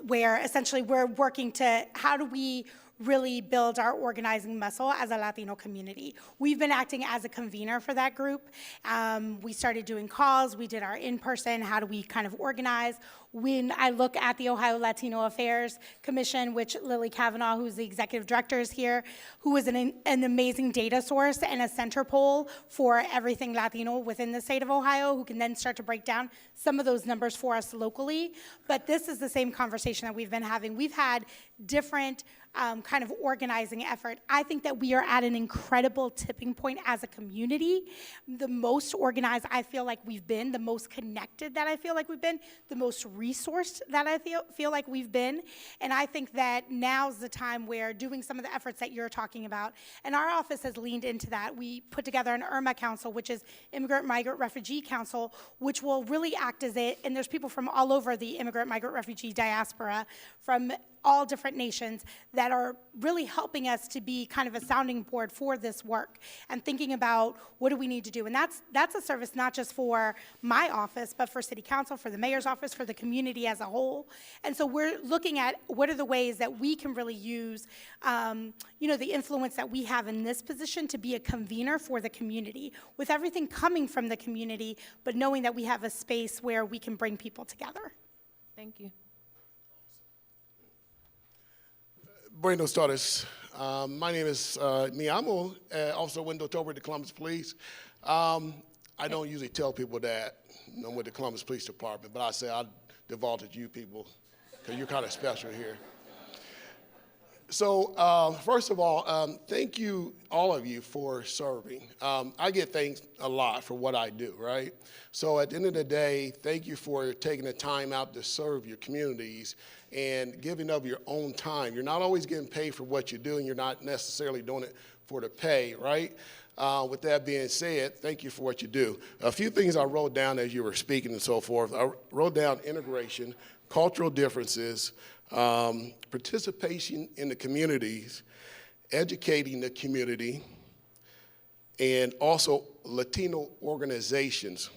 S4: where essentially we're working to, how do we really build our organizing muscle as a Latino community. We've been acting as a convener for that group. We started doing calls, we did our in-person, how do we kind of organize. When I look at the Ohio Latino Affairs Commission, which Lily Kavanaugh, who's the executive director, is here, who is an amazing data source and a center pole for everything Latino within the state of Ohio, who can then start to break down some of those numbers for us locally. But this is the same conversation that we've been having. We've had different kind of organizing effort. I think that we are at an incredible tipping point as a community. The most organized I feel like we've been, the most connected that I feel like we've been, the most resourced that I feel like we've been. And I think that now's the time where doing some of the efforts that you're talking about, and our office has leaned into that. We put together an IRMA Council, which is Immigrant Migrant Refugee Council, which will really act as it, and there's people from all over the immigrant, migrant, refugee diaspora, from all different nations that are really helping us to be kind of a sounding board for this work and thinking about what do we need to do. And that's a service not just for my office, but for city council, for the mayor's office, for the community as a whole. And so we're looking at what are the ways that we can really use, the influence that we have in this position to be a convener for the community, with everything coming from the community, but knowing that we have a space where we can bring people together.
S8: Thank you.
S9: Buenos tardes. My name is Miamo, Officer Wendell Tober with the Columbus Police. I don't usually tell people that I'm with the Columbus Police Department, but I say I'll default it to you people because you're kind of special here. So first of all, thank you, all of you, for serving. I get thanked a lot for what I do, right? So at the end of the day, thank you for taking the time out to serve your communities and giving of your own time. You're not always getting paid for what you do, and you're not necessarily doing it for the pay, right? With that being said, thank you for what you do. A few things I wrote down as you were speaking and so forth. I wrote down integration, cultural differences, participation in the communities, educating the community, and also Latino organizations.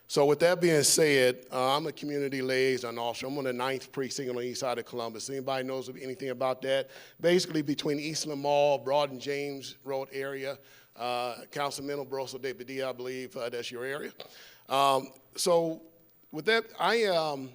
S9: So with that being said, I'm a community liaison officer. I'm on the 9th precinct on the east side of Columbus. Anybody knows anything about that? Basically between Eastland Mall, Broad and James Road area, Councilmember Barroso de Padilla, I believe that's your area. So with that, I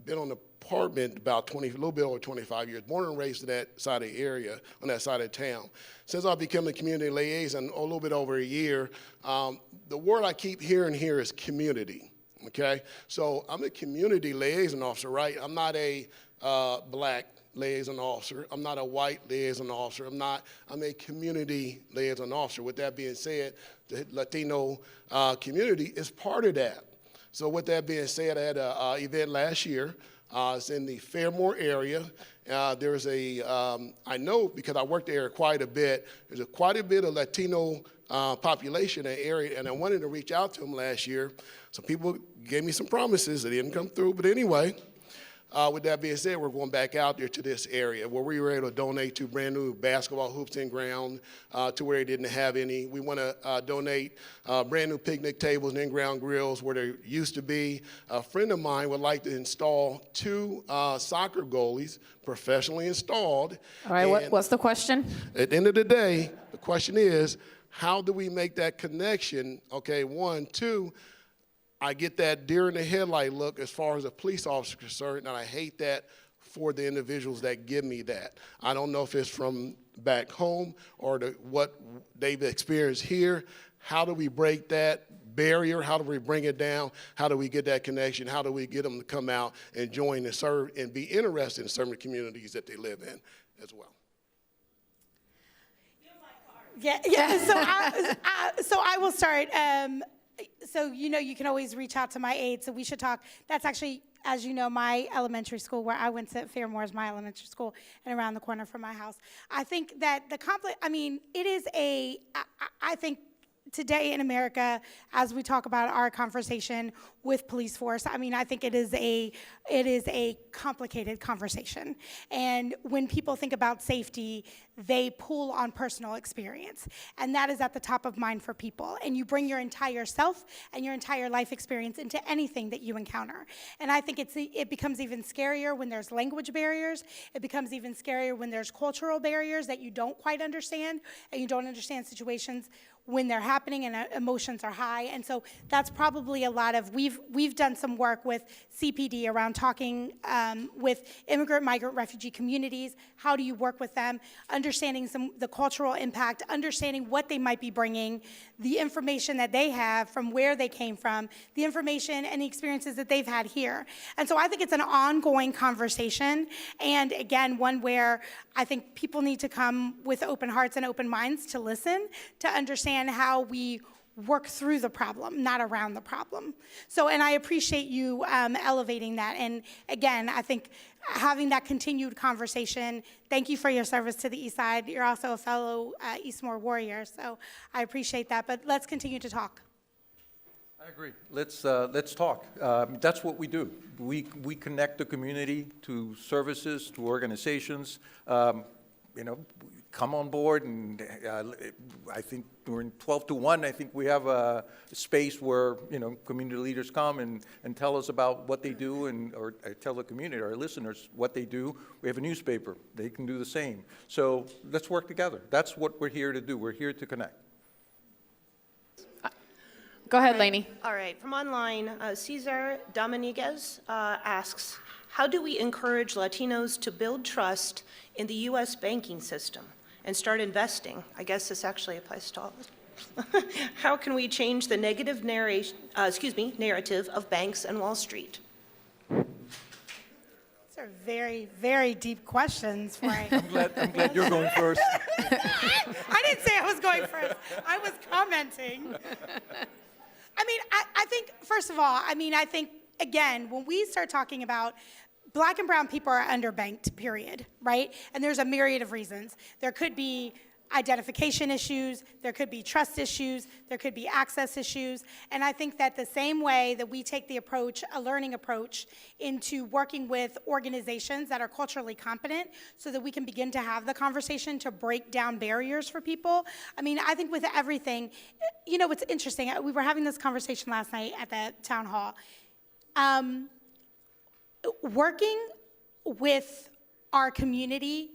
S9: been on the department about a little bit over 25 years, born and raised in that side of the area, on that side of town. Since I became a community liaison a little bit over a year, the word I keep hearing here is community, okay? So I'm a community liaison officer, right? I'm not a black liaison officer. I'm not a white liaison officer. I'm a community liaison officer. With that being said, the Latino community is part of that. So with that being said, I had an event last year. It's in the Fairmore area. There's I know because I worked there quite a bit, there's quite a bit of Latino population in the area, and I wanted to reach out to them last year. Some people gave me some promises that didn't come through, but anyway, with that being said, we're going back out there to this area where we were able to donate to brand new basketball hoops in ground to where they didn't have any. We want to donate brand new picnic tables and in-ground grills where there used to be. A friend of mine would like to install 2 soccer goalies, professionally installed.
S3: All right, what's the question?
S9: At the end of the day, the question is, how do we make that connection? Okay, 1, 2, I get that deer in the headlight look as far as a police officer is concerned, and I hate that for the individuals that give me that. I don't know if it's from back home or what they've experienced here. How do we break that barrier? How do we bring it down? How do we get that connection? How do we get them to come out and join and serve and be interested in serving the communities that they live in as well?
S4: Yeah. So I will start. So, you can always reach out to my aide, so we should talk. That's actually, as you know, my elementary school where I went to Fairmore is my elementary school and around the corner from my house. I think that the conflict, it is I think today in America, as we talk about our conversation with police force, I mean, I think it is a complicated conversation. And when people think about safety, they pull on personal experience. And that is at the top of mind for people. And you bring your entire self and your entire life experience into anything that you encounter. And I think it becomes even scarier when there's language barriers. It becomes even scarier when there's cultural barriers that you don't quite understand, and you don't understand situations when they're happening and emotions are high. And so that's probably a lot of, we've done some work with CPD around talking with immigrant, migrant, refugee communities. How do you work with them? Understanding the cultural impact, understanding what they might be bringing, the information that they have from where they came from, the information and the experiences that they've had here. And so I think it's an ongoing conversation. And again, one where I think people need to come with open hearts and open minds to listen, to understand how we work through the problem, not around the problem. So, and I appreciate you elevating that. And again, I think having that continued conversation, thank you for your service to the East Side. You're also a fellow Eastmore warrior, so I appreciate that. But let's continue to talk.
S5: I agree. Let's talk. That's what we do. We connect the community to services, to organizations. You know, come on board, and I think during 12 to 1, I think we have a space where, you know, community leaders come and tell us about what they do, or tell the community, our listeners, what they do. We have a newspaper. They can do the same. So let's work together. That's what we're here to do. We're here to connect.
S3: Go ahead, Lainey.
S6: All right, from online, Cesar Dominguez asks, how do we encourage Latinos to build trust in the U.S. banking system and start investing? I guess this actually applies to all of us. How can we change the negative narrative of banks and Wall Street?
S4: These are very, very deep questions, Frank.
S5: I'm glad you're going first.
S4: I didn't say I was going first. I was commenting. I mean, I think, first of all, I think, again, when we start talking about Black and brown people are underbanked, period, right? And there's a myriad of reasons. There could be identification issues, there could be trust issues, there could be access issues. And I think that the same way that we take the approach, a learning approach, into working with organizations that are culturally competent so that we can begin to have the conversation to break down barriers for people. I mean, I think with everything, you know, it's interesting. We were having this conversation last night at the town hall. Working with our community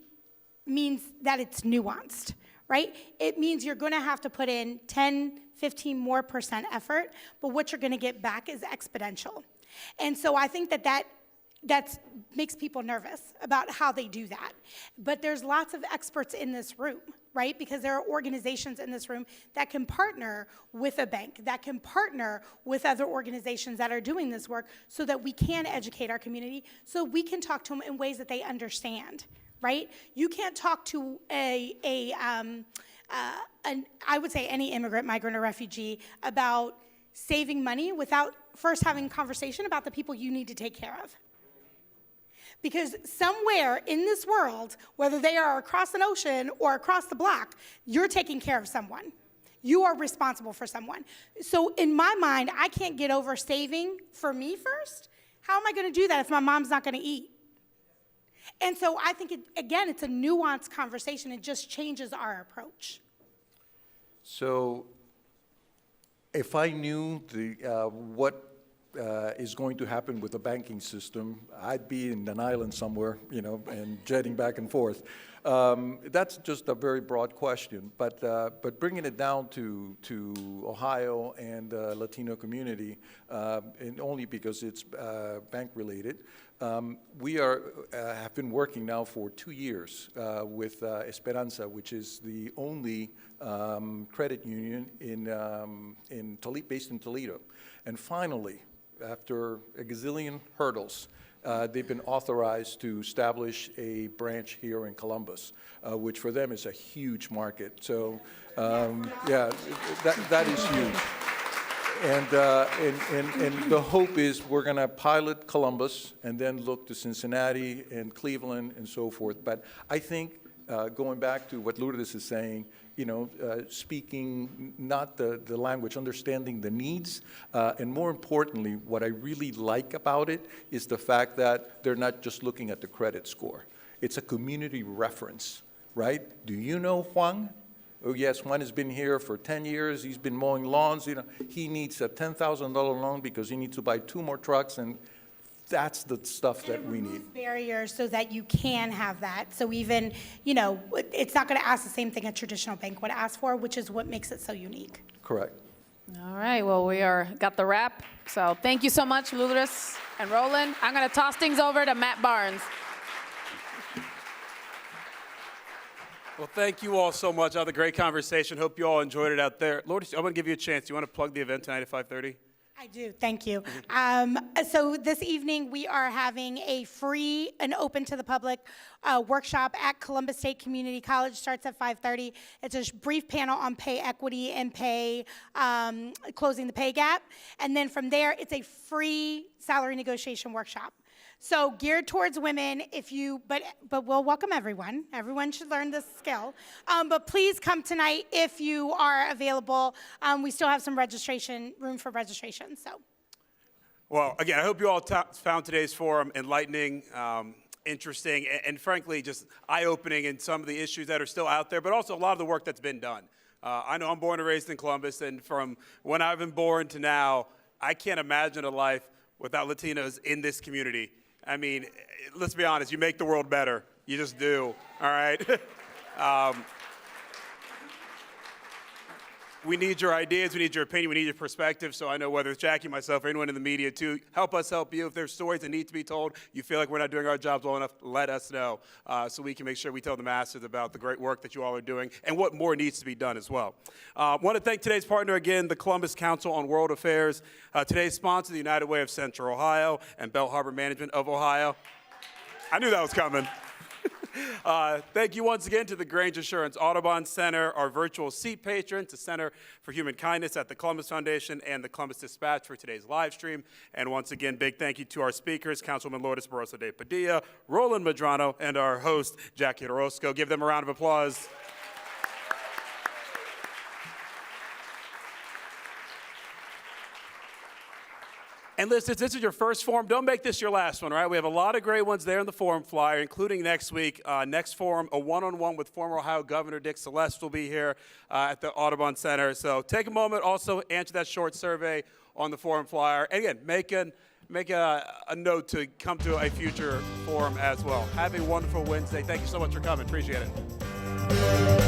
S4: means that it's nuanced, right? It means you're going to have to put in 10, 15% more effort, but what you're going to get back is exponential. And so I think that makes people nervous about how they do that. But there's lots of experts in this room, right? Because there are organizations in this room that can partner with a bank, that can partner with other organizations that are doing this work so that we can educate our community, so we can talk to them in ways that they understand, right? You can't talk to I would say any immigrant, migrant, or refugee about saving money without first having a conversation about the people you need to take care of. Because somewhere in this world, whether they are across an ocean or across the block, you're taking care of someone. You are responsible for someone. So in my mind, I can't get over saving for me first. How am I going to do that if my mom's not going to eat? And so I think, again, it's a nuanced conversation. It just changes our approach.
S5: So if I knew what is going to happen with the banking system, I'd be in an island somewhere, you know, and jetting back and forth. That's just a very broad question, but bringing it down to Ohio and the Latino community, and only because it's bank related, we have been working now for 2 years with Esperanza, which is the only credit union based in Toledo. And finally, after a gazillion hurdles, they've been authorized to establish a branch here in Columbus, which for them is a huge market. So, yeah, that is huge. And the hope is we're going to pilot Columbus and then look to Cincinnati and Cleveland and so forth. But I think, going back to what Lourdes is saying, speaking not the language, understanding the needs. And more importantly, what I really like about it is the fact that they're not just looking at the credit score. It's a community reference, right? Do you know Juan? Oh, yes, Juan has been here for 10 years. He's been mowing lawns. He needs a $10,000 loan because he needs to buy 2 more trucks, and that's the stuff that we need.
S4: Barriers so that you can have that. So even, it's not going to ask the same thing a traditional bank would ask for, which is what makes it so unique.
S5: Correct.
S3: All right, well, got the wrap. So thank you so much, Lourdes and Roland. I'm going to toss things over to Matt Barnes.
S1: Well, thank you all so much. I had a great conversation. Hope you all enjoyed it out there. Lourdes, I'm going to give you a chance. Do you want to plug the event tonight at 5:30?
S4: I do, thank you. So this evening, we are having a free and open to the public workshop at Columbus State Community College. Starts at 5:30. It's a brief panel on pay equity and closing the pay gap. And then from there, it's a free salary negotiation workshop. So geared towards women, but we'll welcome everyone. Everyone should learn this skill. But please come tonight if you are available. We still have some room for registration. So.
S1: Well, again, I hope you all found today's forum enlightening, interesting, and frankly, just eye-opening in some of the issues that are still out there, but also a lot of the work that's been done. I know I'm born and raised in Columbus, and from when I've been born to now, I can't imagine a life without Latinos in this community. I mean, let's be honest, you make the world better. You just do, all right? We need your ideas, we need your opinion, we need your perspective, so I know whether it's Jackie, myself, or anyone in the media too, help us help you. If there's stories that need to be told, you feel like we're not doing our jobs well enough, let us know so we can make sure we tell the masses about the great work that you all are doing and what more needs to be done as well. I want to thank today's partner again, the Columbus Council on World Affairs. Today's sponsor, the United Way of Central Ohio and Bell Harbor Management of Ohio. I knew that was coming. Thank you once again to the Grange Assurance Audubon Center, our virtual seat patrons, the Center for Human Kindness at the Columbus Foundation, and the Columbus Dispatch for today's live stream. And once again, big thank you to our speakers, Councilwoman Lourdes Barroso de Padilla, Roland Medrano, and our host, Jackie Orozco. Give them a round of applause. And listen, if this is your first forum, don't make this your last one, right? We have a lot of great ones there in the forum flyer, including next week. Next forum, a one-on-one with former Ohio Governor Dick Celeste will be here at the Audubon Center. So take a moment, also answer that short survey on the forum flyer. And again, make a note to come to a future forum as well. Have a wonderful Wednesday. Thank you so much for coming. Appreciate it.